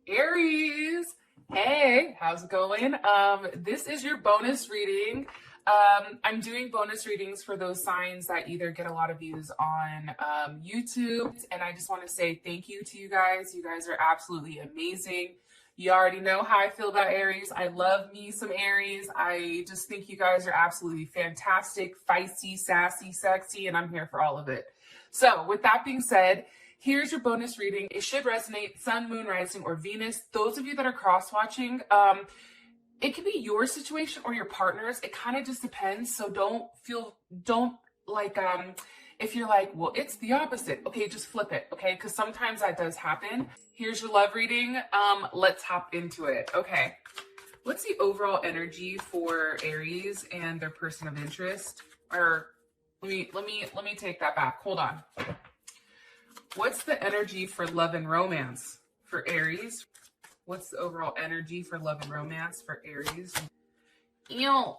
Aries, hey, how's it going? This is your bonus reading. I'm doing bonus readings for those signs that either get a lot of views on YouTube, and I just want to say thank you to you guys. You guys are absolutely amazing. You already know how I feel about Aries. I love me some Aries. I just think you guys are absolutely fantastic, feisty, sassy, sexy, and I'm here for all of it. So with that being said, here's your bonus reading. It should resonate Sun, Moon, Rising, or Venus. Those of you that are cross-watching, it can be your situation or your partner's. It kind of just depends. So if you're like, well, it's the opposite. Okay, just flip it. Okay, because sometimes that does happen. Here's your love reading. Let's hop into it. Okay, what's the overall energy for Aries and their person of interest? Or let me take that back. Hold on. What's the energy for love and romance for Aries? What's the overall energy for love and romance for Aries? Ew.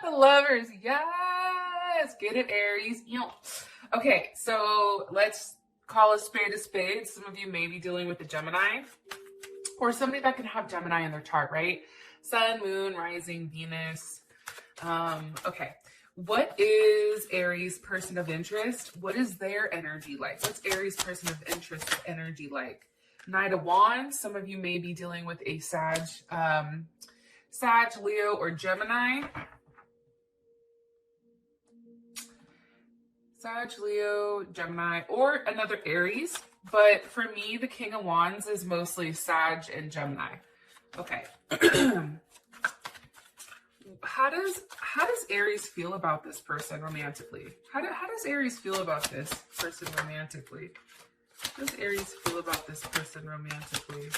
The lovers. Yes. Get it, Aries. Ew. Okay, so let's call a spade. Some of you may be dealing with a Gemini or somebody that can have Gemini in their chart, right? Sun, Moon, Rising, Venus. Okay. What is Aries person of interest? What is their energy like? What's Aries person of interest energy like? Knight of Wands. Some of you may be dealing with a Sag, Leo, or Gemini. Sag, Leo, Gemini, or another Aries. But for me, the King of Wands is mostly Sag and Gemini. Okay. How does Aries feel about this person romantically? How does Aries feel about this person romantically? How does Aries feel about this person romantically?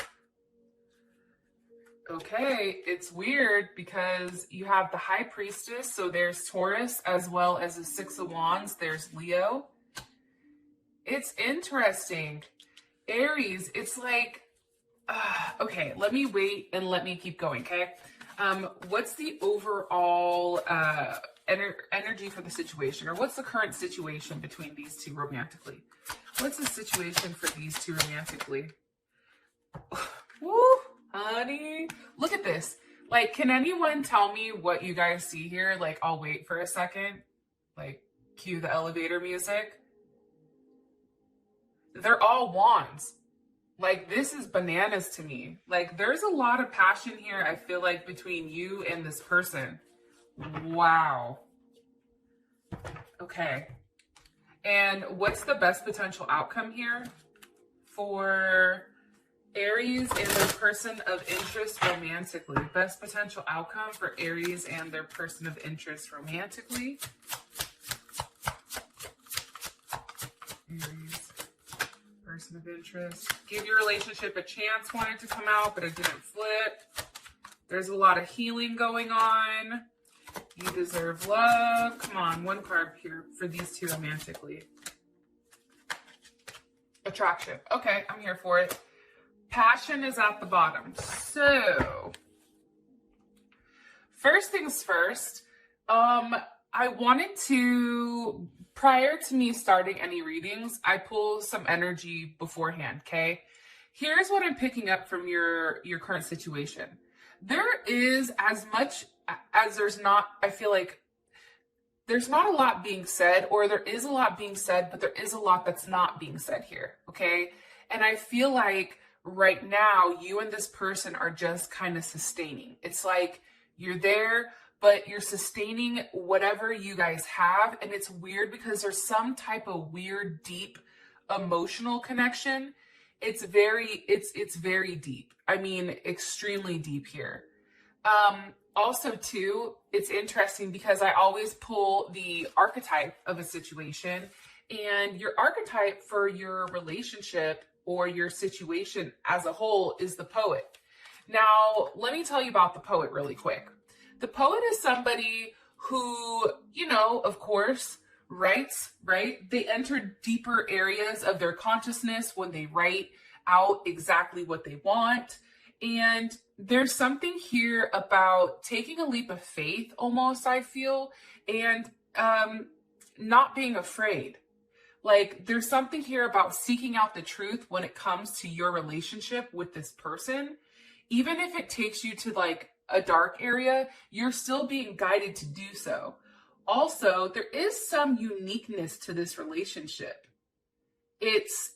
Okay, it's weird because you have the High Priestess, so there's Taurus, as well as the Six of Wands, there's Leo. It's interesting. Aries, it's like, okay, let me wait and let me keep going, okay? What's the overall energy for the situation, or what's the current situation between these two romantically? What's the situation for these two romantically? Woo, honey, look at this. Like, can anyone tell me what you guys see here? Like, I'll wait for a second. Like, cue the elevator music. They're all wands. Like, this is bananas to me. Like, there's a lot of passion here, I feel like, between you and this person. Wow. Okay. And what's the best potential outcome here for Aries and their person of interest romantically? Best potential outcome for Aries and their person of interest romantically. Aries, person of interest. Give your relationship a chance wanted to come out, but it didn't flip. There's a lot of healing going on. You deserve love. Come on, one card here for these two romantically. Attraction. Okay, I'm here for it. Passion is at the bottom. So, first things first, I wanted to, prior to me starting any readings, I pull some energy beforehand, okay? Here's what I'm picking up from your current situation. There is, as much as there's not, I feel like there's not a lot being said, or there is a lot being said, but there is a lot that's not being said here, okay? And I feel like right now, you and this person are just kind of sustaining. It's like you're there, but you're sustaining whatever you guys have. And it's weird because there's some type of weird, deep emotional connection. It's very deep. I mean, extremely deep here. Also, too, it's interesting because I always pull the archetype of a situation, and your archetype for your relationship or your situation as a whole is the poet. Now, let me tell you about the poet really quick. The poet is somebody who, you know, of course, writes, right? They enter deeper areas of their consciousness when they write out exactly what they want. And there's something here about taking a leap of faith, almost, I feel, and not being afraid. Like there's something here about seeking out the truth when it comes to your relationship with this person. Even if it takes you to like a dark area, you're still being guided to do so. Also, there is some uniqueness to this relationship. It's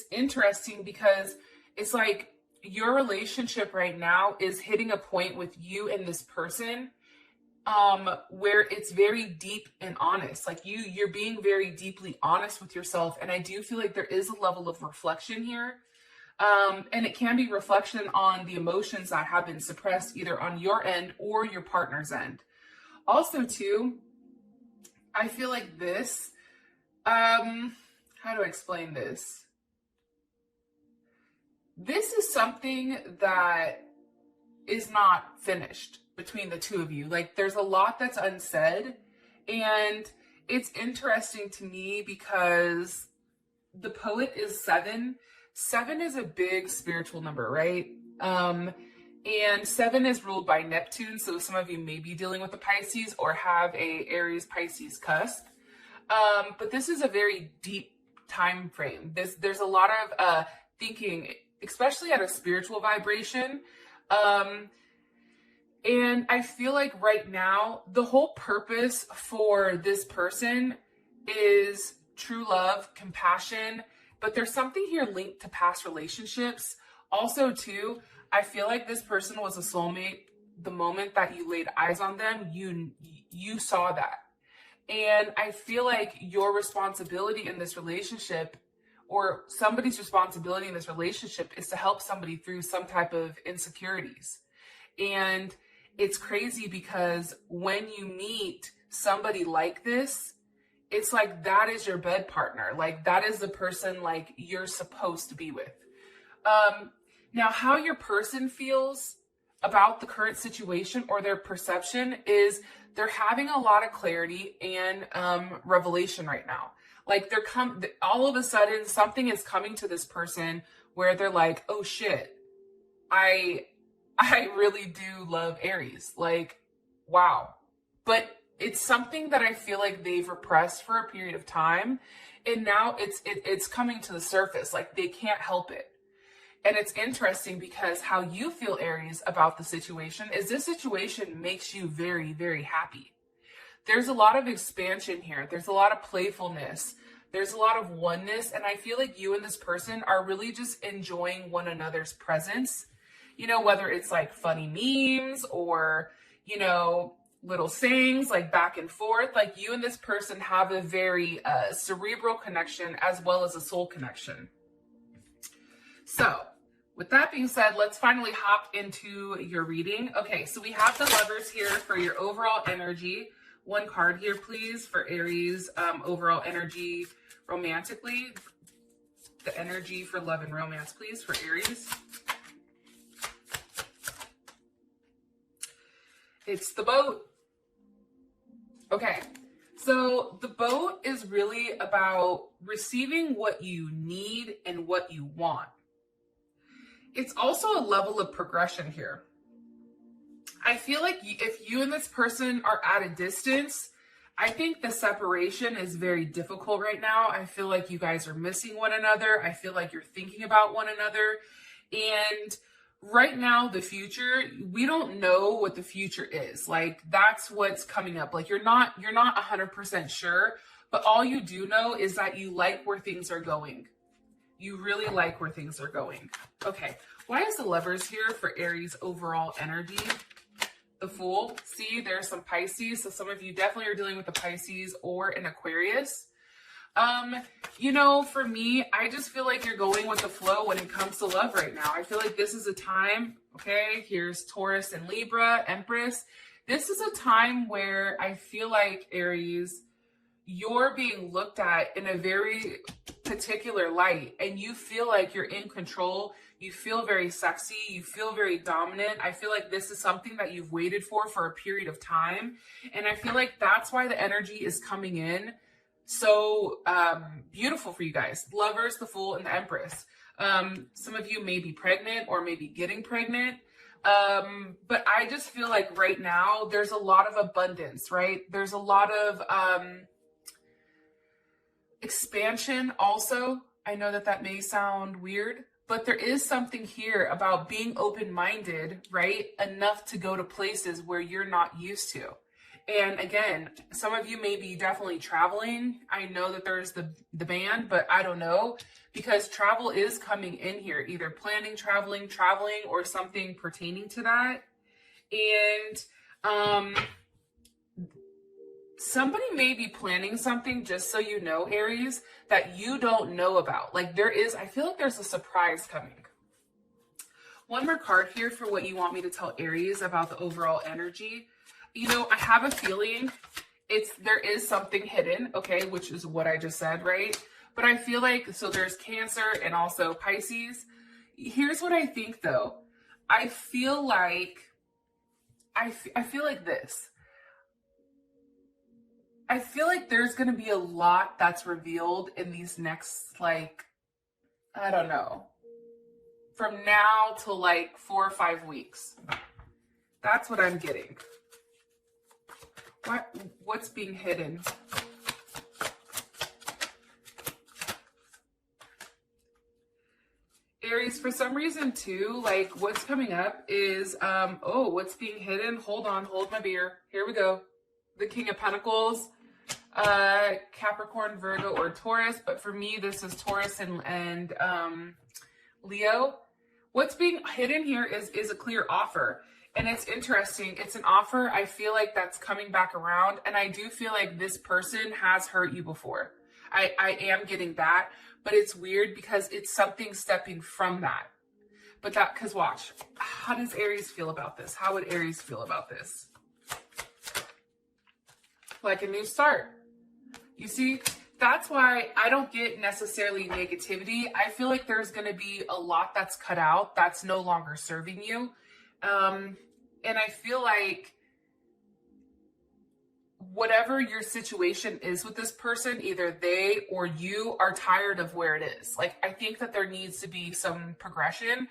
interesting because it's like your relationship right now is hitting a point with you and this person where it's very deep and honest. Like you're being very deeply honest with yourself, and I do feel like there is a level of reflection here. And it can be reflection on the emotions that have been suppressed either on your end or your partner's end. Also too, I feel like this, how do I explain this? This is something that is not finished between the two of you. Like there's a lot that's unsaid, and it's interesting to me because the poet is 7. 7 is a big spiritual number, right? And 7 is ruled by Neptune. So some of you may be dealing with the Pisces or have a Aries Pisces cusp. But this is a very deep time frame. There's a lot of thinking, especially at a spiritual vibration. And I feel like right now, the whole purpose for this person is true love, compassion, but there's something here linked to past relationships. Also too, I feel like this person was a soulmate. The moment that you laid eyes on them, you saw that. And I feel like your responsibility in this relationship, or somebody's responsibility in this relationship, is to help somebody through some type of insecurities. And it's crazy because when you meet somebody like this, it's like that is your bed partner. Like that is the person like you're supposed to be with. Now, how your person feels about the current situation or their perception is they're having a lot of clarity and revelation right now. Like all of a sudden something is coming to this person where they're like, oh shit, I really do love Aries. Like, wow. But it's something that I feel like they've repressed for a period of time. And now it's coming to the surface. Like they can't help it. And it's interesting because how you feel, Aries, about the situation is this situation makes you very, very happy. There's a lot of expansion here. There's a lot of playfulness. There's a lot of oneness. And I feel like you and this person are really just enjoying one another's presence. You know, whether it's like funny memes or, you know, little sayings like back and forth, like you and this person have a very cerebral connection as well as a soul connection. So with that being said, let's finally hop into your reading. Okay, so we have the Lovers here for your overall energy. One card here, please, for Aries, overall energy romantically. The energy for love and romance, please, for Aries. It's the Boat. Okay, so the Boat is really about receiving what you need and what you want. It's also a level of progression here. I feel like if you and this person are at a distance, I think the separation is very difficult right now. I feel like you guys are missing one another. I feel like you're thinking about one another. And right now, the future, we don't know what the future is. Like that's what's coming up. Like you're not 100% sure, but all you do know is that you like where things are going. You really like where things are going. Okay, why is the Lovers here for Aries overall energy? The Fool. See, there's some Pisces. So some of you definitely are dealing with the Pisces or an Aquarius. You know, for me, I just feel like you're going with the flow when it comes to love right now. I feel like this is a time, okay, here's Taurus and Libra, Empress. This is a time where I feel like, Aries, you're being looked at in a very particular light and you feel like you're in control. You feel very sexy. You feel very dominant. I feel like this is something that you've waited for a period of time. And I feel like that's why the energy is coming in so beautiful for you guys. Lovers, the Fool, and the Empress. Some of you may be pregnant or maybe getting pregnant. But I just feel like right now there's a lot of abundance, right? There's a lot of Expansion also. I know that that may sound weird, but there is something here about being open-minded, right? Enough to go to places where you're not used to. And again, some of you may be definitely traveling. I know that there's the band, but I don't know, because travel is coming in here, either planning, traveling, or something pertaining to that. And somebody may be planning something, just so you know, Aries, that you don't know about. Like I feel like there's a surprise coming. One more card here for what you want me to tell Aries about the overall energy. You know, I have a feeling there is something hidden, okay, which is what I just said, right? But I feel like, so there's Cancer and also Pisces. Here's what I think though. I feel like this. I feel like there's going to be a lot that's revealed in these next, like, I don't know, from now to like 4 or 5 weeks. That's what I'm getting. What's being hidden? Aries, for some reason too, like what's coming up is, what's being hidden? Hold on, hold my beer. Here we go. The King of Pentacles, Capricorn, Virgo, or Taurus. But for me, this is Taurus and Leo. What's being hidden here is a clear offer. And it's interesting. It's an offer. I feel like that's coming back around. And I do feel like this person has hurt you before. I am getting that. But it's weird because it's something stepping from that. But because watch. How does Aries feel about this? How would Aries feel about this? Like a new start. You see? That's why I don't get necessarily negativity. I feel like there's going to be a lot that's cut out that's no longer serving you. And I feel like whatever your situation is with this person, either they or you are tired of where it is. Like, I think that there needs to be some progression.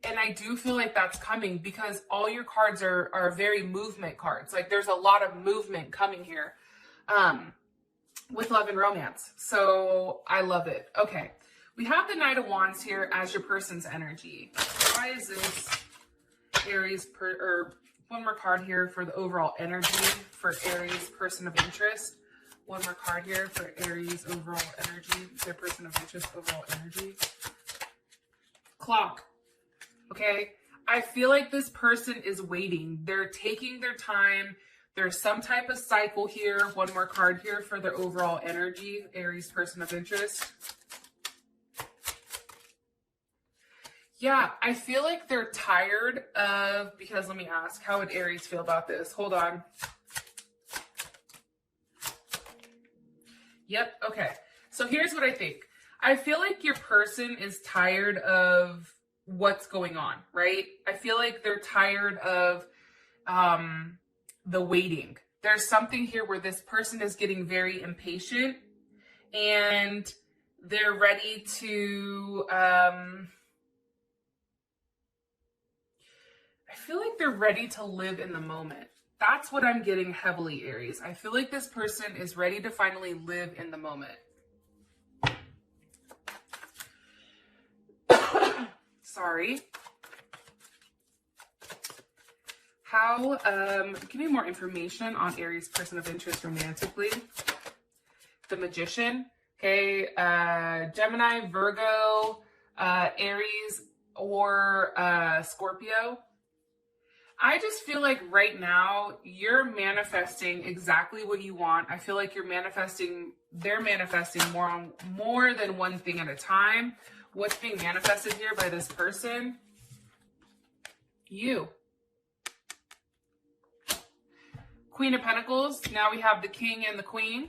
And I do feel like that's coming because all your cards are very movement cards. Like, there's a lot of movement coming here with love and romance. So I love it. Okay. We have the Knight of Wands here as your person's energy. Why is this Aries one more card here for the overall energy for Aries person of interest. One more card here for Aries overall energy, their person of interest overall energy. Clock. Okay. I feel like this person is waiting. They're taking their time. There's some type of cycle here. One more card here for their overall energy, Aries person of interest. Yeah, I feel like they're tired of, because let me ask, how would Aries feel about this? Hold on. Yep, okay. So here's what I think. I feel like your person is tired of what's going on, right? I feel like they're tired of the waiting. There's something here where this person is getting very impatient and they're ready to... I feel like they're ready to live in the moment. That's what I'm getting heavily, Aries. I feel like this person is ready to finally live in the moment. Sorry. Give me more information on Aries person of interest romantically. The Magician. Okay. Gemini, Virgo, Aries, or Scorpio. I just feel like right now you're manifesting exactly what you want. I feel like they're manifesting more than one thing at a time. What's being manifested here by this person? You. Queen of Pentacles. Now we have the King and the Queen.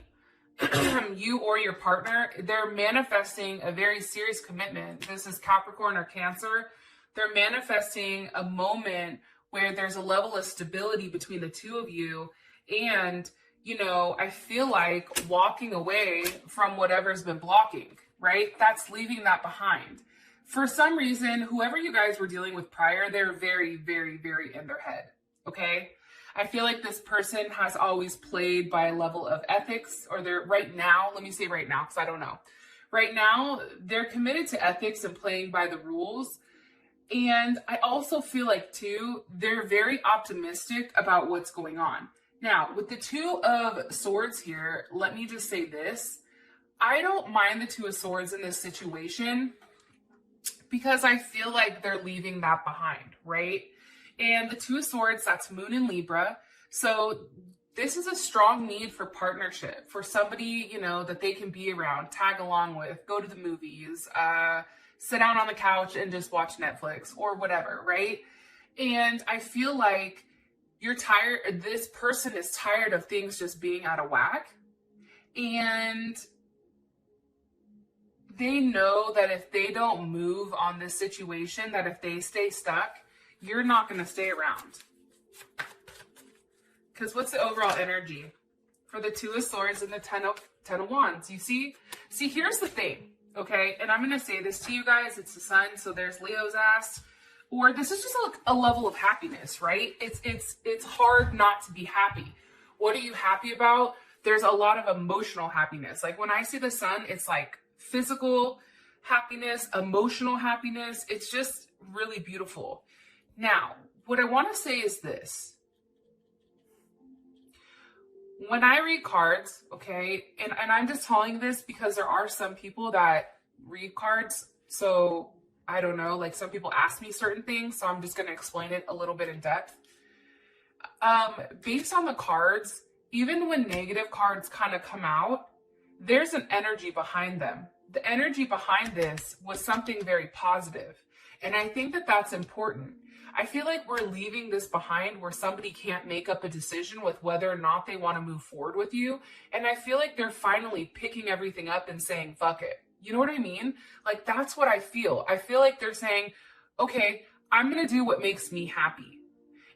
You or your partner, they're manifesting a very serious commitment. This is Capricorn or Cancer. They're manifesting a moment where there's a level of stability between the two of you. And, you know, I feel like walking away from whatever's been blocking, right? That's leaving that behind. For some reason, whoever you guys were dealing with prior, they're very, very, very in their head, okay? I feel like this person has always played by a level of ethics, or they're right now, let me say right now, because I don't know. Right now, they're committed to ethics and playing by the rules. And I also feel like, too, they're very optimistic about what's going on. Now, with the Two of Swords here, let me just say this. I don't mind the Two of Swords in this situation because I feel like they're leaving that behind, right? And the Two of Swords, that's Moon in Libra. So this is a strong need for partnership, for somebody, you know, that they can be around, tag along with, go to the movies, sit down on the couch and just watch Netflix or whatever, right? And I feel like you're tired, this person is tired of things just being out of whack. And they know that if they don't move on this situation, that if they stay stuck, you're not going to stay around. Because what's the overall energy for the Two of Swords and the Ten of Wands? You see, here's the thing, okay? And I'm going to say this to you guys. It's the sun, so there's Leo's ass. Or this is just a level of happiness, right? It's hard not to be happy. What are you happy about? There's a lot of emotional happiness. Like when I see the sun, it's like physical happiness, emotional happiness. It's just really beautiful. Now, what I want to say is this. When I read cards, okay, and I'm just telling this because there are some people that read cards, so I don't know, like some people ask me certain things, so I'm just going to explain it a little bit in depth. Based on the cards, even when negative cards kind of come out, there's an energy behind them. The energy behind this was something very positive, and I think that that's important. I feel like we're leaving this behind where somebody can't make up a decision with whether or not they want to move forward with you. And I feel like they're finally picking everything up and saying, fuck it. You know what I mean? Like, that's what I feel. I feel like they're saying, okay, I'm going to do what makes me happy.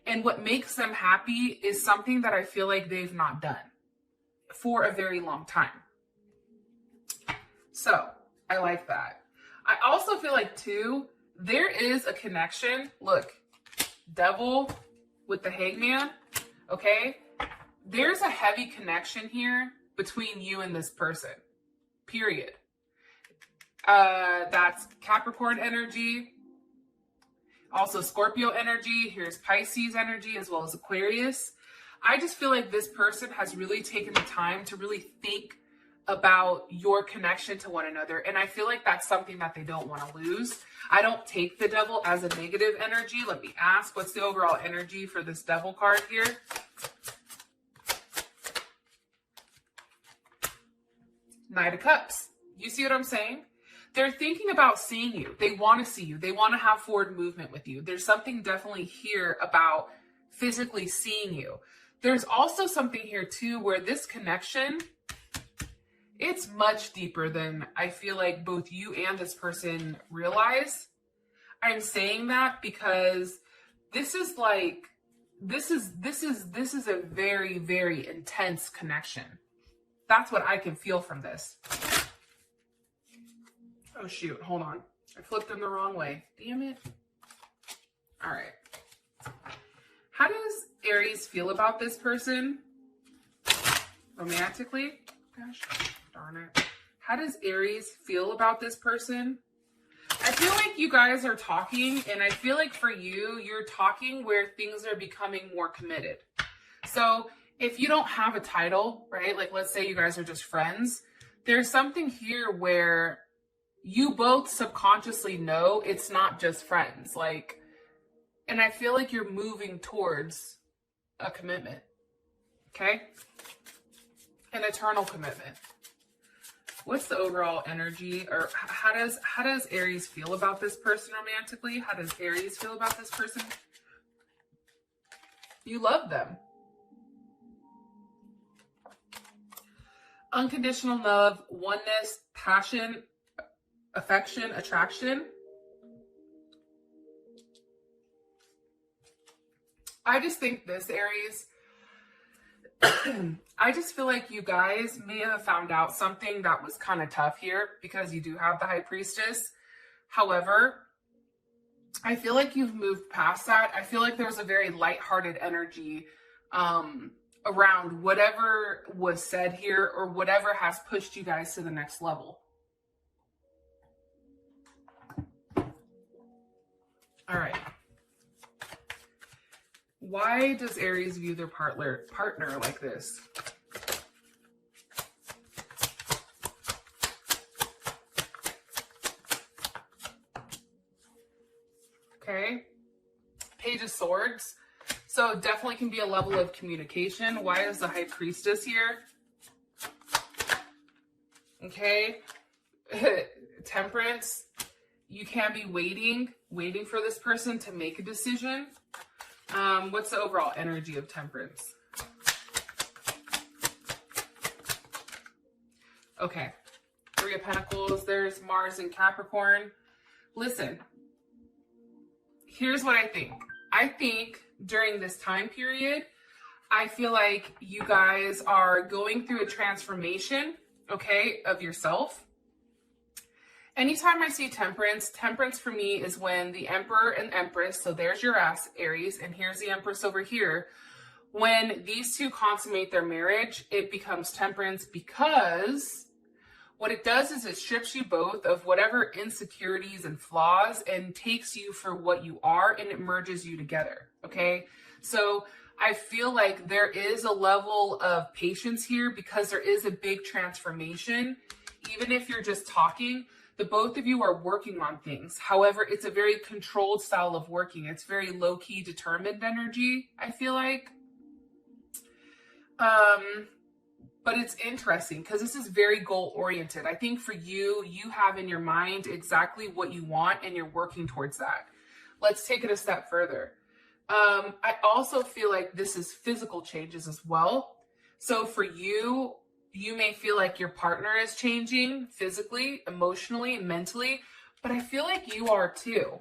And what makes them happy is something that I feel like they've not done for a very long time. So I like that. I also feel like, too, there is a connection. Look. Devil with the Hangman, okay? There's a heavy connection here between you and this person, period. That's Capricorn energy, also Scorpio energy. Here's Pisces energy as well as Aquarius. I just feel like this person has really taken the time to really think about your connection to one another. And I feel like that's something that they don't want to lose. I don't take the Devil as a negative energy. Let me ask, what's the overall energy for this Devil card here? Knight of Cups. You see what I'm saying? They're thinking about seeing you. They want to see you. They want to have forward movement with you. There's something definitely here about physically seeing you. There's also something here too where this connection, it's much deeper than I feel like both you and this person realize. I'm saying that because this is like, this is a very, very intense connection. That's what I can feel from this. Oh shoot, hold on. I flipped them the wrong way. Damn it. All right. How does Aries feel about this person? Romantically? Gosh. Darn it. How does Aries feel about this person? I feel like you guys are talking, and I feel like for you, you're talking where things are becoming more committed. So if you don't have a title, right? Like let's say you guys are just friends. There's something here where you both subconsciously know it's not just friends. Like, and I feel like you're moving towards a commitment. Okay? An eternal commitment. What's the overall energy, or how does Aries feel about this person romantically? How does Aries feel about this person? You love them. Unconditional love, oneness, passion, affection, attraction. I just think this, Aries, I just feel like you guys may have found out something that was kind of tough here because you do have the High Priestess. However, I feel like you've moved past that. I feel like there's a very lighthearted energy around whatever was said here or whatever has pushed you guys to the next level. All right. Why does Aries view their partner like this? Okay. Page of Swords. So definitely can be a level of communication. Why is the High Priestess here? Okay. Temperance. You can be waiting for this person to make a decision. What's the overall energy of Temperance? Okay. Three of Pentacles. There's Mars and Capricorn. Listen. Here's what I think. I think during this time period, I feel like you guys are going through a transformation, okay, of yourself. Anytime I see temperance for me is when the Emperor and Empress, so there's your ass, Aries, and here's the Empress over here. When these two consummate their marriage, it becomes temperance, because what it does is it strips you both of whatever insecurities and flaws and takes you for what you are, and it merges you together, okay? So I feel like there is a level of patience here because there is a big transformation. Even if you're just talking, the both of you are working on things. However, it's a very controlled style of working. It's very low-key determined energy, I feel like. But it's interesting because this is very goal-oriented. I think for you, you have in your mind exactly what you want and you're working towards that. Let's take it a step further. I also feel like this is physical changes as well. So for you, you may feel like your partner is changing physically, emotionally, mentally, but I feel like you are too.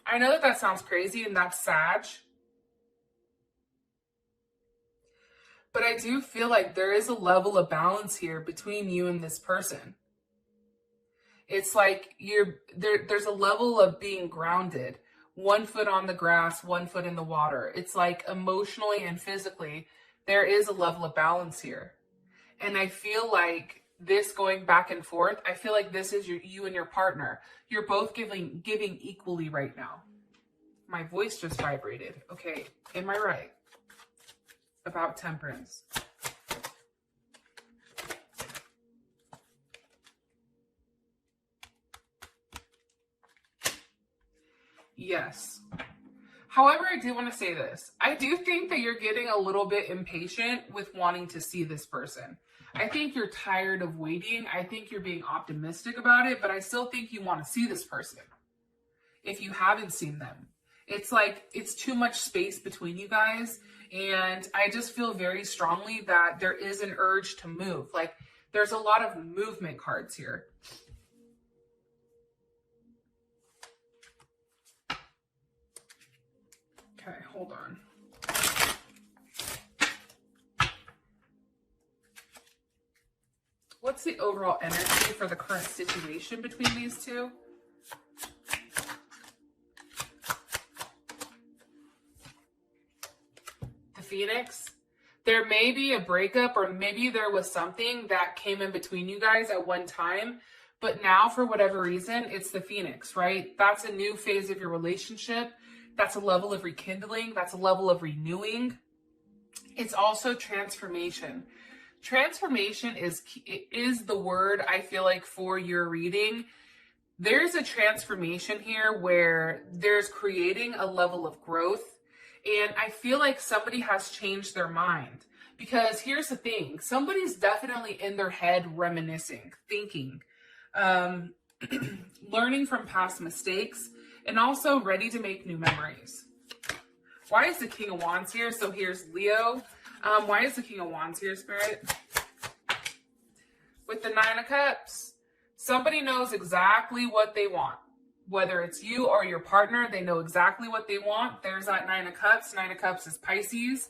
I know that sounds crazy and that's Sag. But I do feel like there is a level of balance here between you and this person. It's like there's a level of being grounded. 1 foot on the grass, 1 foot in the water. It's like emotionally and physically, there is a level of balance here. And I feel like this going back and forth, I feel like this is you and your partner. You're both giving equally right now. My voice just vibrated. Okay, am I right about temperance? Yes. However, I do want to say this. I do think that you're getting a little bit impatient with wanting to see this person. I think you're tired of waiting. I think you're being optimistic about it, but I still think you want to see this person if you haven't seen them. It's like it's too much space between you guys, and I just feel very strongly that there is an urge to move. Like there's a lot of movement cards here. Okay, hold on. What's the overall energy for the current situation between these two? The Phoenix. There may be a breakup, or maybe there was something that came in between you guys at one time, but now for whatever reason, it's the Phoenix, right? That's a new phase of your relationship. That's a level of rekindling. That's a level of renewing. It's also transformation. Transformation is the word I feel like for your reading. There's a transformation here where there's creating a level of growth. And I feel like somebody has changed their mind. Because here's the thing. Somebody's definitely in their head reminiscing, thinking, learning from past mistakes, and also ready to make new memories. Why is the King of Wands here? So here's Leo. Why is the King of Wands here, Spirit? With the Nine of Cups, somebody knows exactly what they want. Whether it's you or your partner, they know exactly what they want. There's that Nine of Cups. Nine of Cups is Pisces.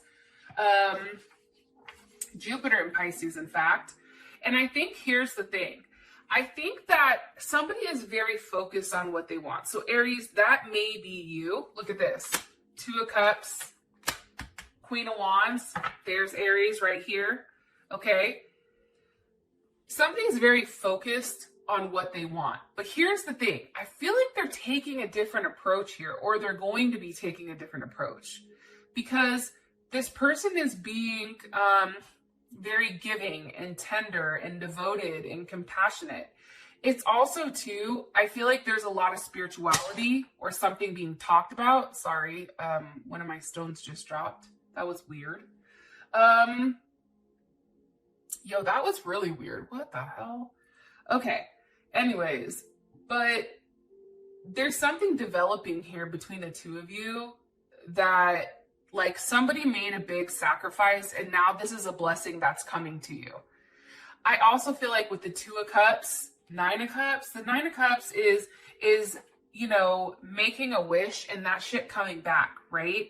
Jupiter in Pisces, in fact. And I think here's the thing. I think that somebody is very focused on what they want. So Aries, that may be you. Look at this. Two of Cups, Queen of Wands. There's Aries right here. Okay. Something's very focused on what they want. But here's the thing. I feel like they're taking a different approach here, or they're going to be taking a different approach, because this person is being very giving and tender and devoted and compassionate. It's also too, I feel like there's a lot of spirituality or something being talked about. Sorry, one of my stones just dropped. That was weird. Yo, that was really weird. What the hell? Okay. Anyways, but there's something developing here between the two of you that, like, somebody made a big sacrifice and now this is a blessing that's coming to you. I also feel like with the Two of Cups, Nine of Cups, the Nine of Cups is, you know, making a wish and that shit coming back, right?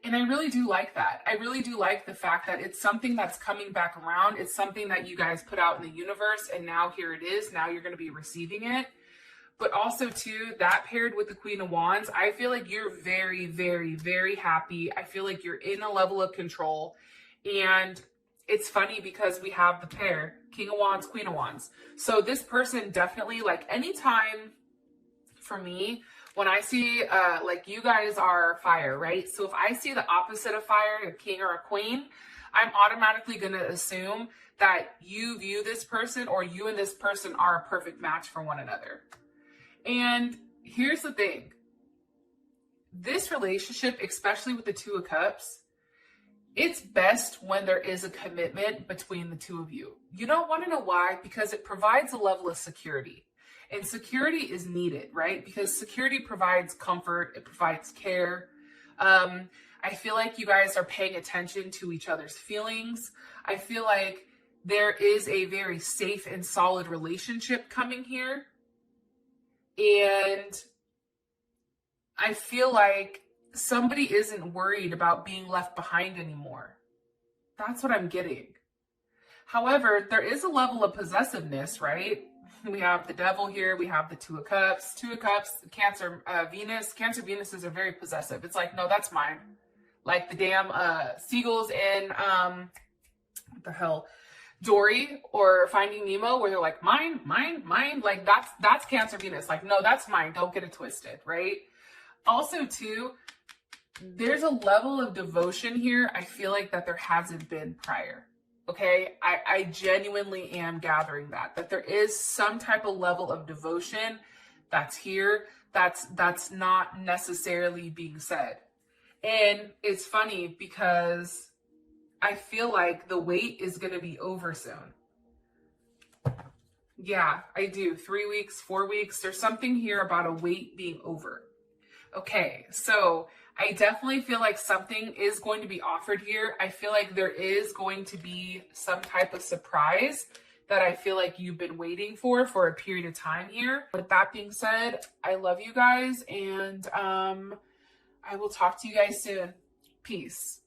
And I really do like that. I really do like the fact that it's something that's coming back around. It's something that you guys put out in the universe, and now here it is. Now you're going to be receiving it. But also too, that paired with the Queen of Wands, I feel like you're very, very, very happy. I feel like you're in a level of control. And it's funny because we have the pair, King of Wands, Queen of Wands. So this person definitely, like, anytime for me, when I see, like, you guys are fire, right? So if I see the opposite of fire, a king or a queen, I'm automatically going to assume that you view this person, or you and this person are a perfect match for one another. And here's the thing. This relationship, especially with the Two of Cups, it's best when there is a commitment between the two of you. You don't want to know why? Because it provides a level of security. And security is needed, right? Because security provides comfort, it provides care. I feel like you guys are paying attention to each other's feelings. I feel like there is a very safe and solid relationship coming here. And I feel like somebody isn't worried about being left behind anymore. That's what I'm getting. However, there is a level of possessiveness, right? We have the devil here. We have the Two of Cups. Two of Cups, Cancer, Venus. Cancer Venuses are very possessive. It's like, no, that's mine. Like the damn seagulls in, what the hell, Dory or Finding Nemo, where they're like, mine, mine, mine. Like, that's Cancer Venus. Like, no, that's mine. Don't get it twisted, right? Also, too, there's a level of devotion here I feel like that there hasn't been prior. Okay, I genuinely am gathering that there is some type of level of devotion that's here that's not necessarily being said. And it's funny because I feel like the wait is going to be over soon. Yeah, I do. 3 weeks, 4 weeks. There's something here about a wait being over. Okay, so I definitely feel like something is going to be offered here. I feel like there is going to be some type of surprise that I feel like you've been waiting for a period of time here. With that being said, I love you guys, and I will talk to you guys soon. Peace.